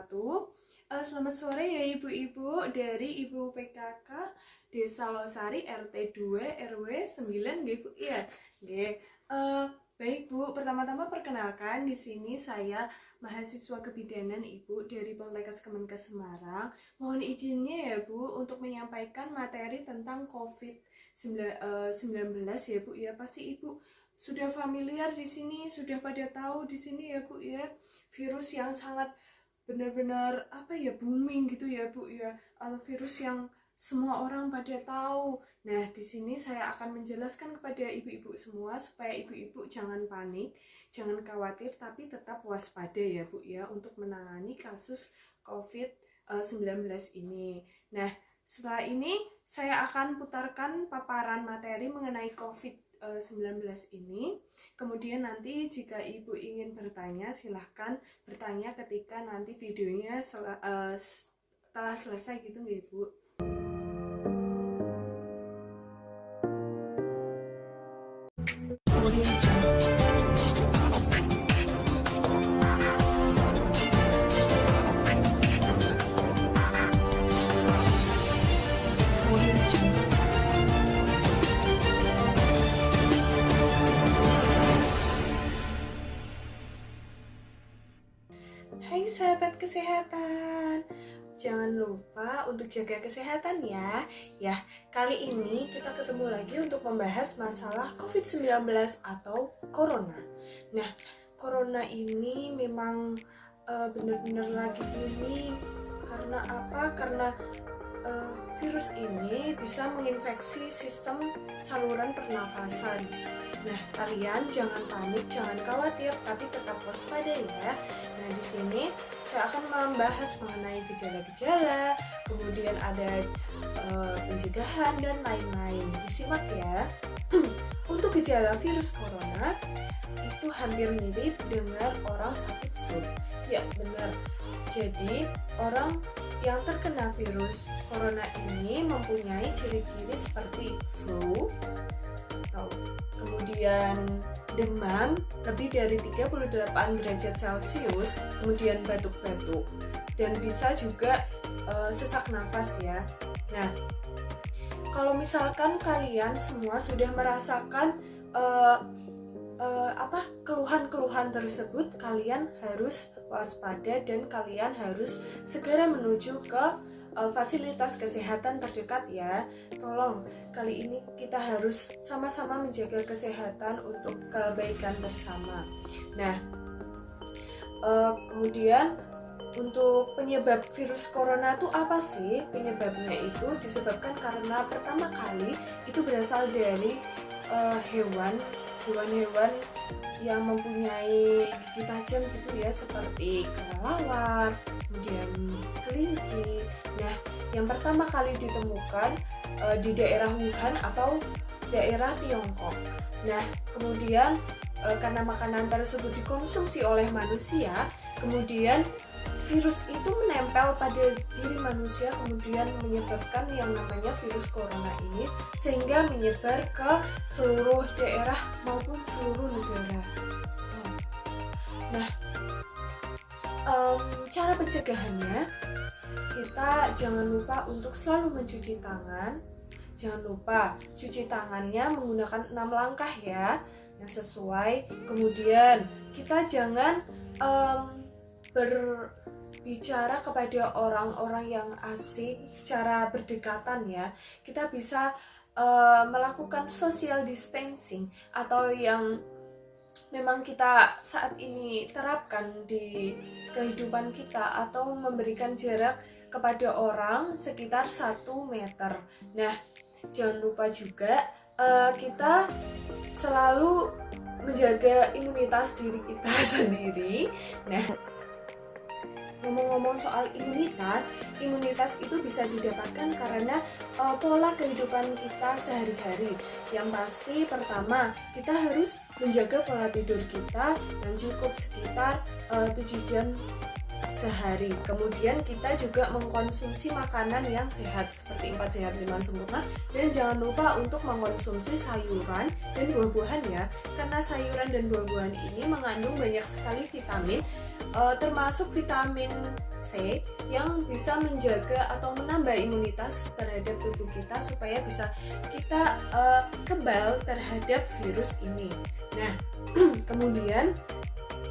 wabarakatuh. Selamat sore ya ibu-ibu dari Ibu PKK Desa Losari RT 2 RW 9 nggih Bu ya. Nggih. Baik Bu, pertama-tama perkenalkan di sini saya mahasiswa kebidanan Ibu dari Poltekkes Kemenkes Semarang. Mohon izinnya ya Bu untuk menyampaikan materi tentang COVID-19 ya Bu ya. Pasti Ibu sudah familiar di sini, sudah pada tahu di sini ya Bu ya. Virus yang sangat benar-benar booming gitu ya Bu ya. Virus yang semua orang pada tahu. Nah, di sini saya akan menjelaskan kepada ibu-ibu semua supaya ibu-ibu jangan panik, jangan khawatir, tapi tetap waspada ya Bu ya untuk menangani kasus COVID-19 ini. Nah, setelah ini saya akan putarkan paparan materi mengenai COVID-19 ini. Kemudian nanti jika ibu ingin bertanya, silahkan bertanya ketika nanti videonya setelah selesai gitu ya Bu. Hai sahabat kesehatan, jangan lupa untuk jaga kesehatan ya. Ya, kali ini kita ketemu lagi untuk membahas masalah COVID-19 atau Corona. Nah, Corona ini memang benar-benar lagi booming. Karena apa? Karena virus ini bisa menginfeksi sistem saluran pernafasan. Nah, kalian jangan panik, jangan khawatir, tapi tetap waspada ya. Nah, di sini saya akan membahas mengenai gejala-gejala, kemudian ada pencegahan dan lain-lain. Disimak ya. Untuk gejala virus corona itu hampir mirip dengan orang sakit flu. Ya, benar. Jadi, orang yang terkena virus corona ini mempunyai ciri-ciri seperti flu, kemudian demam lebih dari 38 derajat Celcius, kemudian batuk-batuk, dan bisa juga sesak nafas ya. Nah, kalau misalkan kalian semua sudah merasakan keluhan-keluhan tersebut, kalian harus waspada dan kalian harus segera menuju ke fasilitas kesehatan terdekat ya. Tolong, kali ini kita harus sama-sama menjaga kesehatan untuk kebaikan bersama. Nah, kemudian untuk penyebab virus corona itu apa sih? Penyebabnya itu disebabkan karena pertama kali itu berasal dari hewan-hewan yang mempunyai gigi tajam gitu ya, seperti kelelawar, kemudian kelinci. Nah, yang pertama kali ditemukan di daerah Wuhan atau daerah Tiongkok. Nah, kemudian karena makanan tersebut dikonsumsi oleh manusia, kemudian virus itu menempel pada diri manusia, kemudian menyebabkan yang namanya virus corona ini, sehingga menyebar ke seluruh daerah maupun seluruh negara. Nah, cara pencegahannya, kita jangan lupa untuk selalu mencuci tangan. Jangan lupa cuci tangannya menggunakan 6 langkah ya, yang sesuai. Kemudian kita jangan berbicara kepada orang-orang yang asing secara berdekatan ya. Kita bisa melakukan social distancing atau yang memang kita saat ini terapkan di kehidupan kita, atau memberikan jarak kepada orang sekitar 1 meter. Nah, jangan lupa juga kita selalu menjaga imunitas diri kita sendiri. Nah, ngomong-ngomong soal imunitas itu bisa didapatkan karena pola kehidupan kita sehari-hari. Yang pasti pertama, kita harus menjaga pola tidur kita yang cukup sekitar 7 jam sehari. Kemudian kita juga mengkonsumsi makanan yang sehat seperti 4 sehat 5 sempurna, dan jangan lupa untuk mengkonsumsi sayuran dan buah-buahan ya, karena sayuran dan buah-buahan ini mengandung banyak sekali vitamin, termasuk vitamin C yang bisa menjaga atau menambah imunitas terhadap tubuh kita supaya bisa kita kebal terhadap virus ini. Nah, kemudian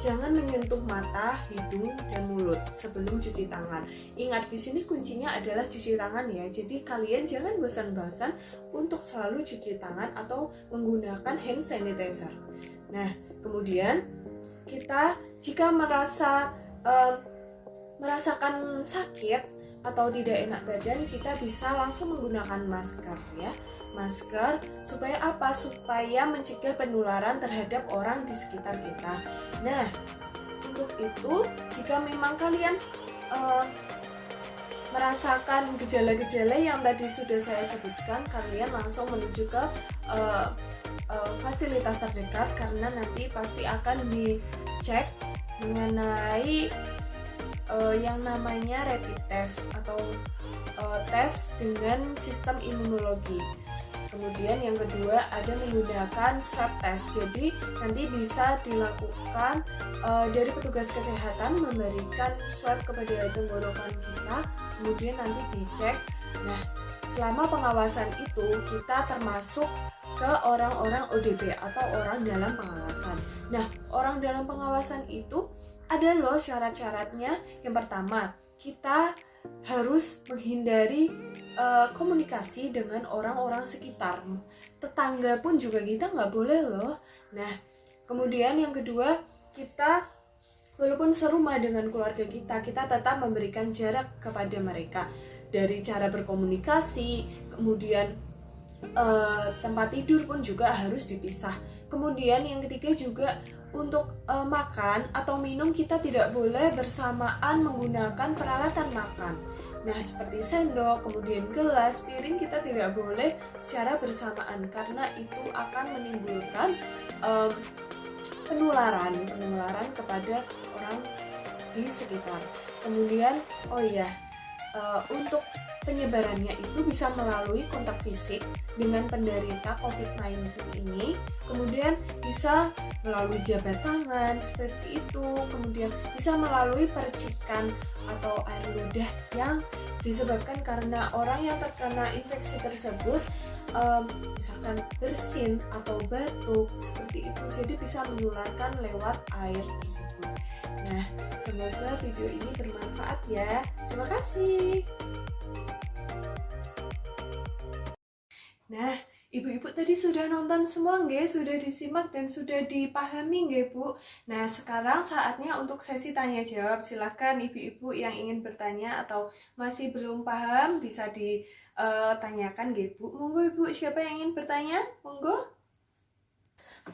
jangan menyentuh mata, hidung, dan mulut sebelum cuci tangan. Ingat, di sini kuncinya adalah cuci tangan ya. Jadi kalian jangan bosan-bosan untuk selalu cuci tangan atau menggunakan hand sanitizer. Nah, kemudian kita jika merasakan sakit atau tidak enak badan, kita bisa langsung menggunakan masker ya. Masker supaya apa? Supaya mencegah penularan terhadap orang di sekitar kita. Nah, untuk itu jika memang kalian merasakan gejala-gejala yang tadi sudah saya sebutkan, kalian langsung menuju ke fasilitas terdekat, karena nanti pasti akan dicek mengenai yang namanya rapid test atau tes dengan sistem imunologi. Kemudian yang kedua ada menggunakan swab test. Jadi nanti bisa dilakukan dari petugas kesehatan memberikan swab kepada tenggorokan kita, kemudian nanti dicek. Nah, selama pengawasan itu kita termasuk ke orang-orang ODP atau orang dalam pengawasan. Nah, orang dalam pengawasan itu ada loh syarat-syaratnya. Yang pertama, kita harus menghindari komunikasi dengan orang-orang sekitar. Tetangga pun juga kita nggak boleh loh. Nah, kemudian yang kedua, kita walaupun serumah dengan keluarga kita tetap memberikan jarak kepada mereka. Dari cara berkomunikasi, kemudian tempat tidur pun juga harus dipisah. Kemudian yang ketiga juga untuk makan atau minum kita tidak boleh bersamaan menggunakan peralatan makan. Nah, seperti sendok, kemudian gelas, piring kita tidak boleh secara bersamaan karena itu akan menimbulkan penularan kepada orang di sekitar. Kemudian, untuk penyebarannya itu bisa melalui kontak fisik dengan penderita COVID-19 ini, kemudian bisa melalui jabat tangan seperti itu, kemudian bisa melalui percikan atau air ludah yang disebabkan karena orang yang terkena infeksi tersebut misalkan bersin atau batuk seperti itu, jadi bisa menularkan lewat air tersebut. Nah, semoga video ini bermanfaat ya. Terima kasih. Nah, ibu-ibu tadi sudah nonton semua nggih, sudah disimak dan sudah dipahami nggih, Bu. Nah, sekarang saatnya untuk sesi tanya jawab. Silahkan ibu-ibu yang ingin bertanya atau masih belum paham bisa ditanyakan nggih, Bu. Monggo Ibu, siapa yang ingin bertanya? Monggo.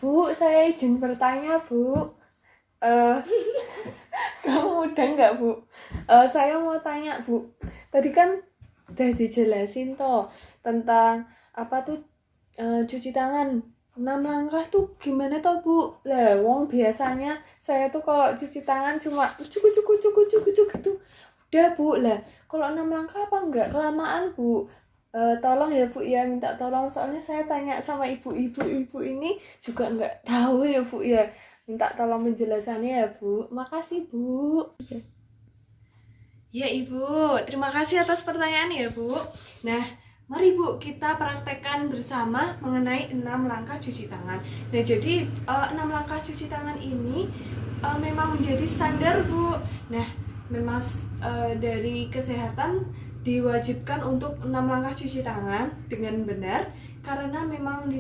Bu, saya izin bertanya, Bu. Kamu udah nggak, Bu? Saya mau tanya, Bu. Tadi kan udah dijelasin toh tentang apa tuh cuci tangan 6 langkah tuh gimana toh, Bu? Lah, wong biasanya saya tuh kalau cuci tangan cuma cukup gitu. Udah, Bu. Lah, kalau 6 langkah apa enggak kelamaan, Bu? Tolong ya, Bu ya, minta tolong soalnya saya tanya sama ibu-ibu ini juga enggak tahu ya, Bu ya. Minta tolong penjelasannya ya, Bu. Makasih, Bu. Ya, Ibu. Terima kasih atas pertanyaan ya, Bu. Nah, mari Bu, kita praktekkan bersama mengenai 6 langkah cuci tangan. Nah, jadi 6 langkah cuci tangan ini memang menjadi standar, Bu. Nah, memang dari kesehatan diwajibkan untuk 6 langkah cuci tangan dengan benar karena memang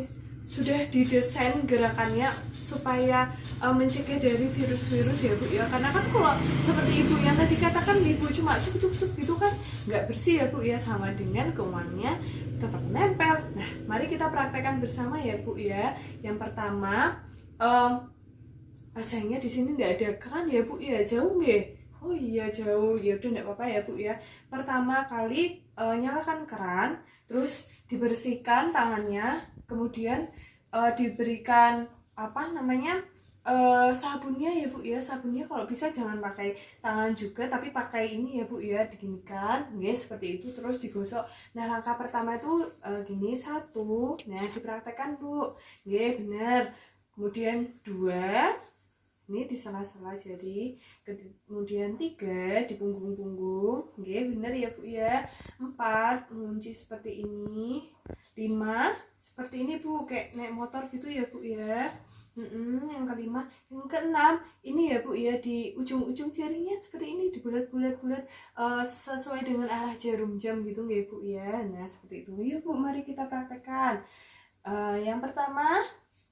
sudah didesain gerakannya supaya mencegah dari virus-virus ya, Bu ya. Karena kan kalau seperti Ibu yang tadi katakan Ibu cuma cuk gitu kan nggak bersih ya, Bu ya, sama dengan kumannya tetap nempel. Nah, mari kita praktekkan bersama ya, Bu ya. Yang pertama, sayangnya di sini nggak ada keran ya, Bu ya, jauh nggih? Oh iya jauh, ya udah nggak apa-apa ya, Bu ya. Pertama kali nyalakan keran, terus dibersihkan tangannya, kemudian diberikan sabunnya ya Bu ya, sabunnya kalau bisa jangan pakai tangan juga, tapi pakai ini ya Bu ya, diginikan, guys, seperti itu, terus digosok. Nah, langkah pertama itu gini, satu, nah dipraktekkan Bu, ya bener. Kemudian dua, ini di sela-sela, jadi kemudian tiga di punggung-punggung, oke bener ya Bu ya. Empat, mengunci seperti ini. Lima, seperti ini Bu, kayak naik motor gitu ya Bu ya. Yang kelima, yang keenam, ini ya Bu ya, di ujung-ujung jarinya seperti ini, di bulat-bulat-bulat sesuai dengan arah jarum jam gitu ya Bu ya. Nah seperti itu ya Bu, mari kita praktekkan. Yang pertama,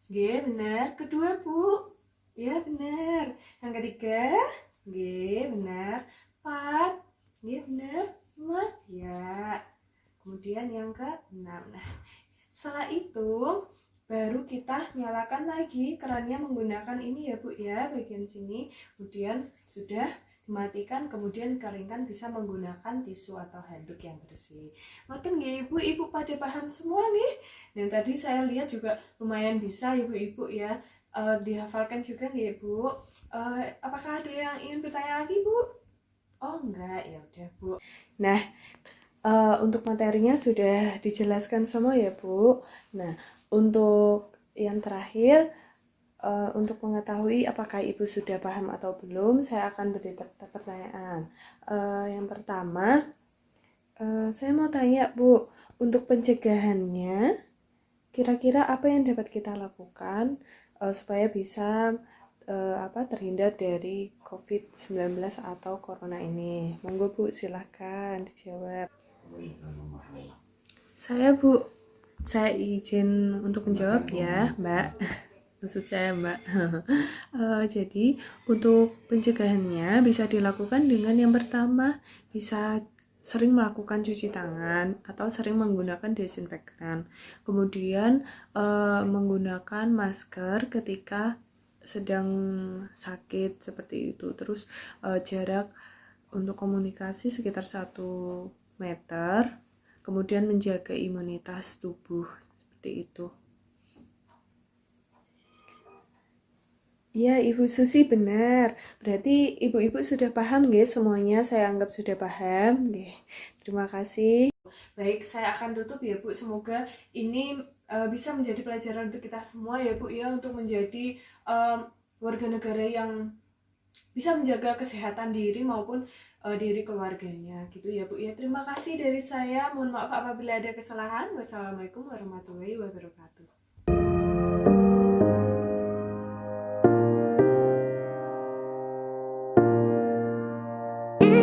benar. Kedua Bu, ya benar. Yang ketiga, benar. Empat, benar. Lima, ya. Kemudian yang keenam. Nah, setelah itu baru kita nyalakan lagi kerannya menggunakan ini ya Bu ya, bagian sini. Kemudian sudah dimatikan, kemudian keringkan, bisa menggunakan tisu atau handuk yang bersih. Makin nggih Ibu, Ibu pada paham semua nih. Dan tadi saya lihat juga lumayan bisa Ibu-ibu ya, dihafalkan juga nggih Ibu. Apakah ada yang ingin bertanya lagi Bu? Oh enggak, ya udah Bu. Nah, untuk materinya sudah dijelaskan semua ya Bu. Nah, untuk yang terakhir, untuk mengetahui apakah Ibu sudah paham atau belum, saya akan beri pertanyaan. Yang pertama, saya mau tanya Bu, untuk pencegahannya, kira-kira apa yang dapat kita lakukan supaya bisa terhindar dari COVID-19 atau Corona ini? Monggo Bu, silahkan dijawab. Saya izin untuk menjawab ya Mbak. Maksud saya Mbak. Jadi untuk pencegahannya bisa dilakukan dengan yang pertama, bisa sering melakukan cuci tangan atau sering menggunakan desinfektan. Kemudian menggunakan masker ketika sedang sakit seperti itu. Terus jarak untuk komunikasi sekitar 1 meter. Kemudian menjaga imunitas tubuh seperti itu. Iya, Ibu Susi benar. Berarti ibu-ibu sudah paham nggih semuanya? Saya anggap sudah paham nggih. Terima kasih. Baik, saya akan tutup ya Bu. Semoga ini bisa menjadi pelajaran untuk kita semua ya Bu ya, untuk menjadi warga negara yang bisa menjaga kesehatan diri maupun diri keluarganya gitu ya Bu ya. Terima kasih dari saya. Mohon maaf apabila ada kesalahan. Wassalamualaikum warahmatullahi wabarakatuh.